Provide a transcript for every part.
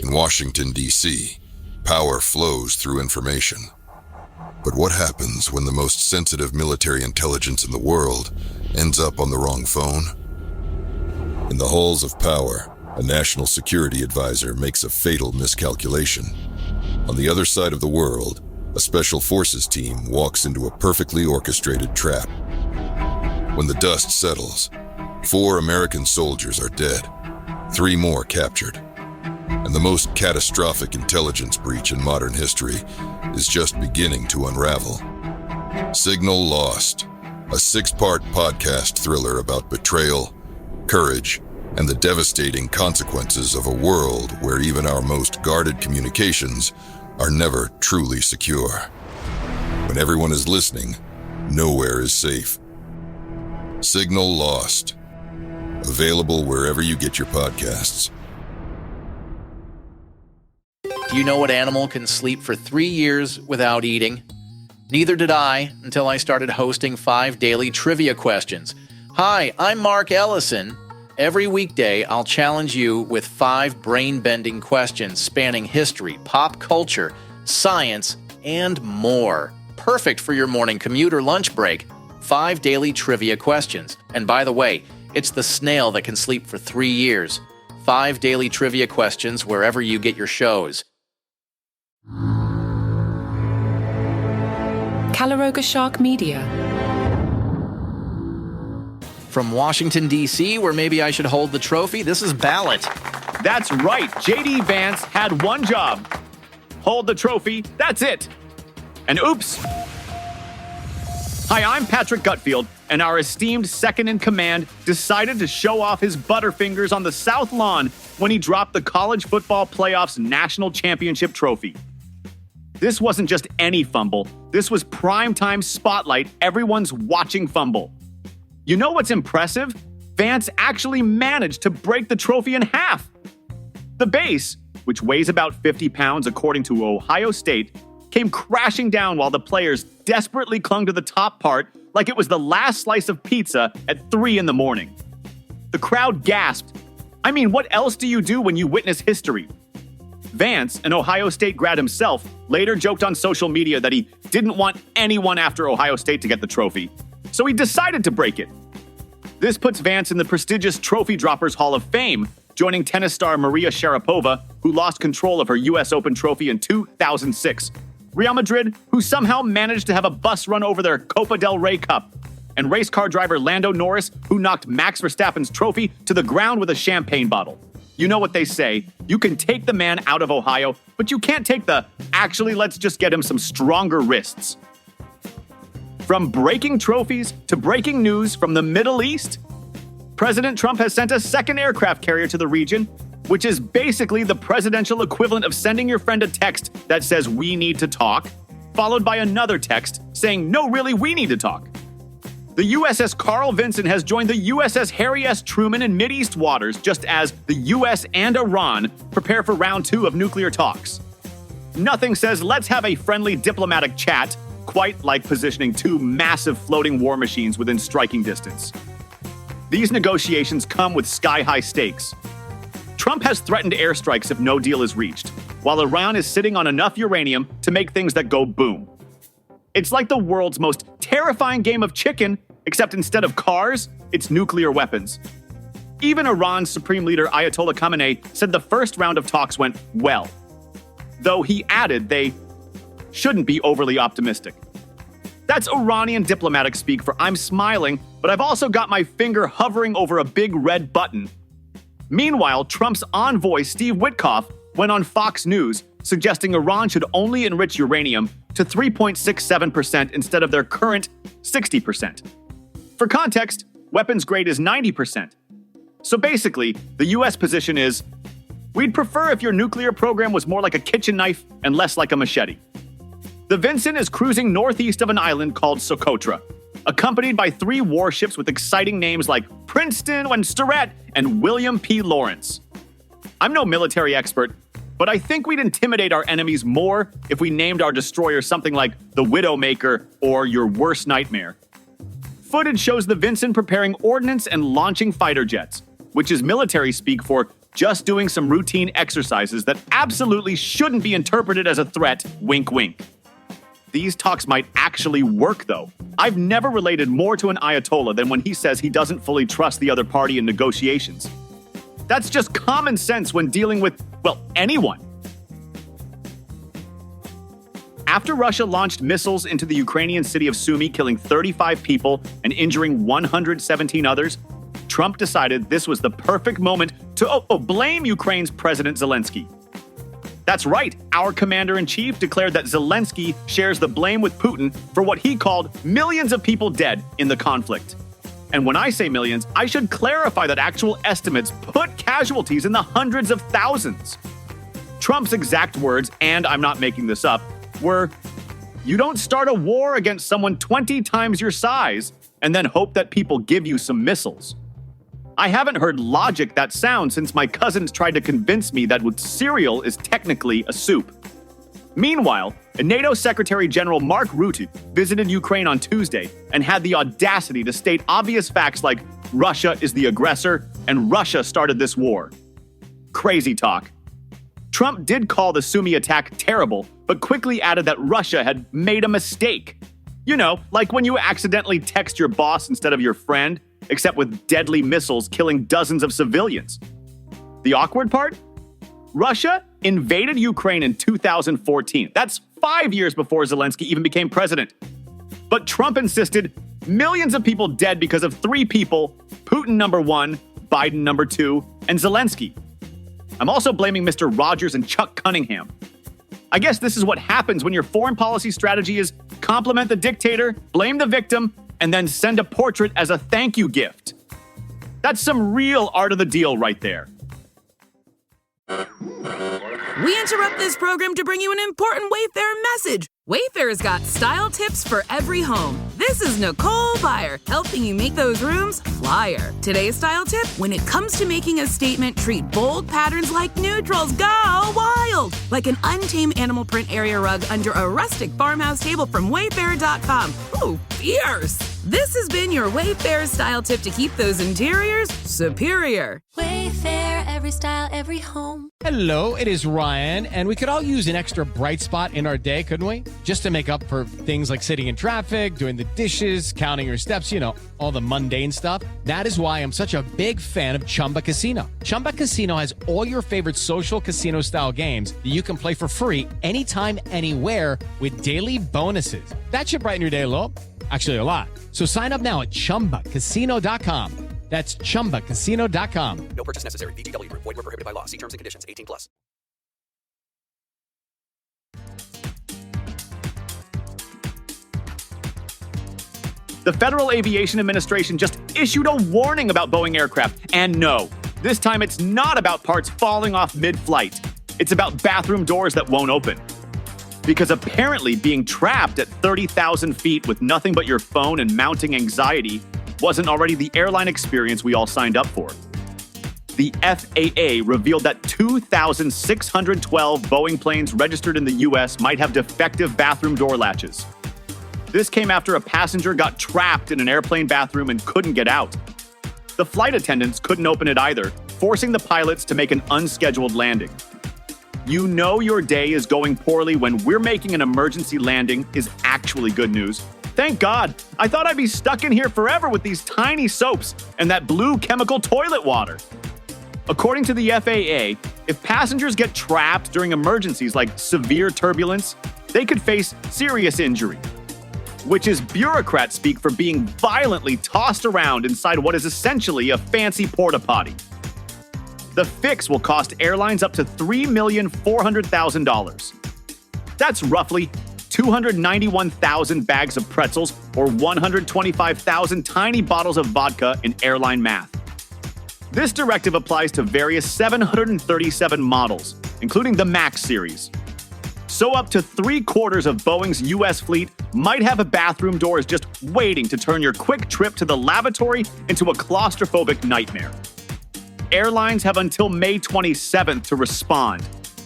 In Washington, D.C., power flows through information. But what happens when the most sensitive military intelligence in the world ends up on the wrong phone? In the halls of power, a national security advisor makes a fatal miscalculation. On the other side of the world, a special forces team walks into a perfectly orchestrated trap. When the dust settles, 4 American soldiers are dead, 3 more captured. And the most catastrophic intelligence breach in modern history is just beginning to unravel. Signal Lost, a 6-part podcast thriller about betrayal, courage, and the devastating consequences of a world where even our most guarded communications are never truly secure. When everyone is listening, nowhere is safe. Signal Lost. Available wherever you get your podcasts. Do you know what animal can sleep for 3 years without eating? Neither did I until I started hosting 5 daily trivia questions. Hi, I'm Mark Ellison. Every weekday, I'll challenge you with 5 brain-bending questions spanning history, pop culture, science, and more. Perfect for your morning commute or lunch break. 5 daily trivia questions. And by the way, it's the snail that can sleep for 3 years. 5 daily trivia questions wherever you get your shows. Calaroga Shark Media. From Washington, D.C., where maybe I should hold the trophy, this is Ballot. That's right. JD Vance had one job. Hold the trophy. That's it. And oops. Hi, I'm Patrick Gutfield, and our esteemed second-in-command decided to show off his butterfingers on the South Lawn when he dropped the College Football Playoffs National Championship trophy. This wasn't just any fumble. This was primetime spotlight. Everyone's watching fumble. You know what's impressive? Vance actually managed to break the trophy in half. The base, which weighs about 50 pounds according to Ohio State, came crashing down while the players desperately clung to the top part like it was the last slice of pizza at 3 in the morning. The crowd gasped. I mean, what else do you do when you witness history? Vance, an Ohio State grad himself, later joked on social media that he didn't want anyone after Ohio State to get the trophy, so he decided to break it. This puts Vance in the prestigious Trophy Droppers Hall of Fame, joining tennis star Maria Sharapova, who lost control of her U.S. Open trophy in 2006, Real Madrid, who somehow managed to have a bus run over their Copa del Rey Cup, and race car driver Lando Norris, who knocked Max Verstappen's trophy to the ground with a champagne bottle. You know what they say, you can take the man out of Ohio, but you can't take the, actually let's just get him some stronger wrists. From breaking trophies to breaking news from the Middle East, President Trump has sent a second aircraft carrier to the region, which is basically the presidential equivalent of sending your friend a text that says we need to talk, followed by another text saying no really we need to talk. The USS Carl Vinson has joined the USS Harry S. Truman in Mideast waters just as the US and Iran prepare for round 2 of nuclear talks. Nothing says let's have a friendly diplomatic chat quite like positioning 2 massive floating war machines within striking distance. These negotiations come with sky-high stakes. Trump has threatened airstrikes if no deal is reached, while Iran is sitting on enough uranium to make things that go boom. It's like the world's most terrifying game of chicken, except instead of cars, it's nuclear weapons. Even Iran's Supreme Leader Ayatollah Khamenei said the first round of talks went well, though he added they shouldn't be overly optimistic. That's Iranian diplomatic speak for I'm smiling, but I've also got my finger hovering over a big red button. Meanwhile, Trump's envoy Steve Witkoff went on Fox News suggesting Iran should only enrich uranium to 3.67% instead of their current 60%. For context, weapons grade is 90%. So basically, the US position is, we'd prefer if your nuclear program was more like a kitchen knife and less like a machete. The Vinson is cruising northeast of an island called Socotra, accompanied by 3 warships with exciting names like Princeton and Starrett and William P. Lawrence. I'm no military expert, but I think we'd intimidate our enemies more if we named our destroyer something like the Widowmaker or your worst nightmare. Footage shows the Vinson preparing ordnance and launching fighter jets, which is military speak for just doing some routine exercises that absolutely shouldn't be interpreted as a threat, wink wink. These talks might actually work, though. I've never related more to an Ayatollah than when he says he doesn't fully trust the other party in negotiations. That's just common sense when dealing with, well, anyone. After Russia launched missiles into the Ukrainian city of Sumy, killing 35 people and injuring 117 others, Trump decided this was the perfect moment to blame Ukraine's President Zelensky. That's right, our commander-in-chief declared that Zelensky shares the blame with Putin for what he called millions of people dead in the conflict. And when I say millions, I should clarify that actual estimates put casualties in the hundreds of thousands. Trump's exact words, and I'm not making this up, were, "You don't start a war against someone 20 times your size and then hope that people give you some missiles." I haven't heard logic that sound since my cousins tried to convince me that cereal is technically a soup. Meanwhile, NATO Secretary General Mark Rutte visited Ukraine on Tuesday and had the audacity to state obvious facts like Russia is the aggressor and Russia started this war. Crazy talk. Trump did call the Sumy attack terrible, but quickly added that Russia had made a mistake. You know, like when you accidentally text your boss instead of your friend, except with deadly missiles killing dozens of civilians. The awkward part? Russia invaded Ukraine in 2014. That's 5 years before Zelensky even became president. But Trump insisted millions of people dead because of 3 people, Putin number 1, Biden number 2, and Zelensky. I'm also blaming Mr. Rogers and Chuck Cunningham. I guess this is what happens when your foreign policy strategy is compliment the dictator, blame the victim, and then send a portrait as a thank you gift. That's some real art of the deal right there. We interrupt this program to bring you an important Wayfair message. Wayfair's got style tips for every home. This is Nicole Byer, helping you make those rooms flyer. Today's style tip: when it comes to making a statement, treat bold patterns like neutrals. Go wild! Like an untamed animal print area rug under a rustic farmhouse table from Wayfair.com. Ooh, fierce! This has been your Wayfair style tip to keep those interiors superior. Wayfair, every style, every home. Hello, it is Ryan, and we could all use an extra bright spot in our day, couldn't we? Just to make up for things like sitting in traffic, doing the dishes, counting your steps, you know, all the mundane stuff. That is why I'm such a big fan of Chumba Casino. Chumba Casino has all your favorite social casino-style games that you can play for free anytime, anywhere with daily bonuses. That should brighten your day a little. Actually, a lot. So sign up now at ChumbaCasino.com. That's ChumbaCasino.com. No purchase necessary. VGW Group. Void where prohibited by law. See terms and conditions. 18+. The Federal Aviation Administration just issued a warning about Boeing aircraft. And no, this time it's not about parts falling off mid-flight. It's about bathroom doors that won't open. Because apparently being trapped at 30,000 feet with nothing but your phone and mounting anxiety wasn't already the airline experience we all signed up for. The FAA revealed that 2,612 Boeing planes registered in the U.S. might have defective bathroom door latches. This came after a passenger got trapped in an airplane bathroom and couldn't get out. The flight attendants couldn't open it either, forcing the pilots to make an unscheduled landing. You know your day is going poorly when we're making an emergency landing is actually good news. Thank God. I thought I'd be stuck in here forever with these tiny soaps and that blue chemical toilet water. According to the FAA, if passengers get trapped during emergencies like severe turbulence, they could face serious injury, which is bureaucrat speak for being violently tossed around inside what is essentially a fancy porta potty. The fix will cost airlines up to $3,400,000. That's roughly 291,000 bags of pretzels or 125,000 tiny bottles of vodka in airline math. This directive applies to various 737 models, including the MAX series. So up to 3/4 of Boeing's U.S. fleet might have a bathroom doors just waiting to turn your quick trip to the lavatory into a claustrophobic nightmare. Airlines have until May 27th to respond,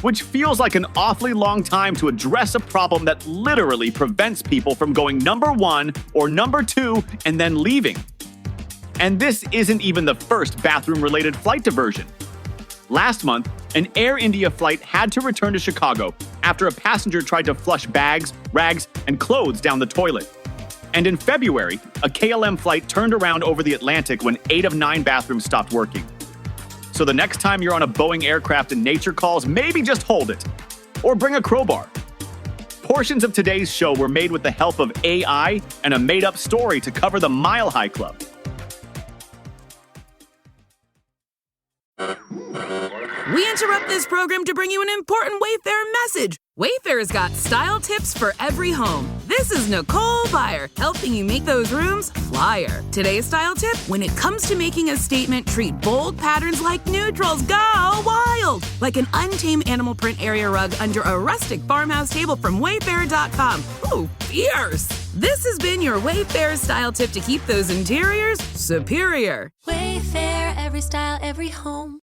which feels like an awfully long time to address a problem that literally prevents people from going number 1 or number 2 and then leaving. And this isn't even the first bathroom-related flight diversion. Last month, an Air India flight had to return to Chicago after a passenger tried to flush bags, rags, and clothes down the toilet. And in February, a KLM flight turned around over the Atlantic when 8 of 9 bathrooms stopped working. So the next time you're on a Boeing aircraft and nature calls, maybe just hold it. Or bring a crowbar. Portions of today's show were made with the help of AI and a made-up story to cover the Mile High Club. We interrupt this program to bring you an important Wayfair message. Wayfair's got style tips for every home. This is Nicole Byer, helping you make those rooms flyer. Today's style tip: when it comes to making a statement, treat bold patterns like neutrals. Go wild! Like an untamed animal print area rug under a rustic farmhouse table from Wayfair.com. Ooh, fierce! This has been your Wayfair style tip to keep those interiors superior. Wayfair, every style, every home.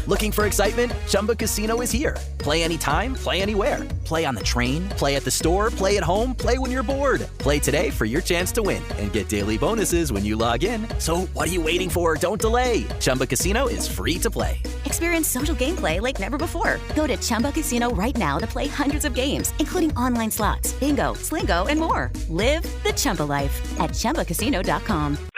Looking for excitement? Chumba Casino is here. Play anytime, play anywhere. Play on the train, play at the store, play at home, play when you're bored. Play today for your chance to win and get daily bonuses when you log in. So what are you waiting for? Don't delay. Chumba Casino is free to play. Experience social gameplay like never before. Go to Chumba Casino right now to play hundreds of games, including online slots, bingo, Slingo, and more. Live the Chumba life at ChumbaCasino.com.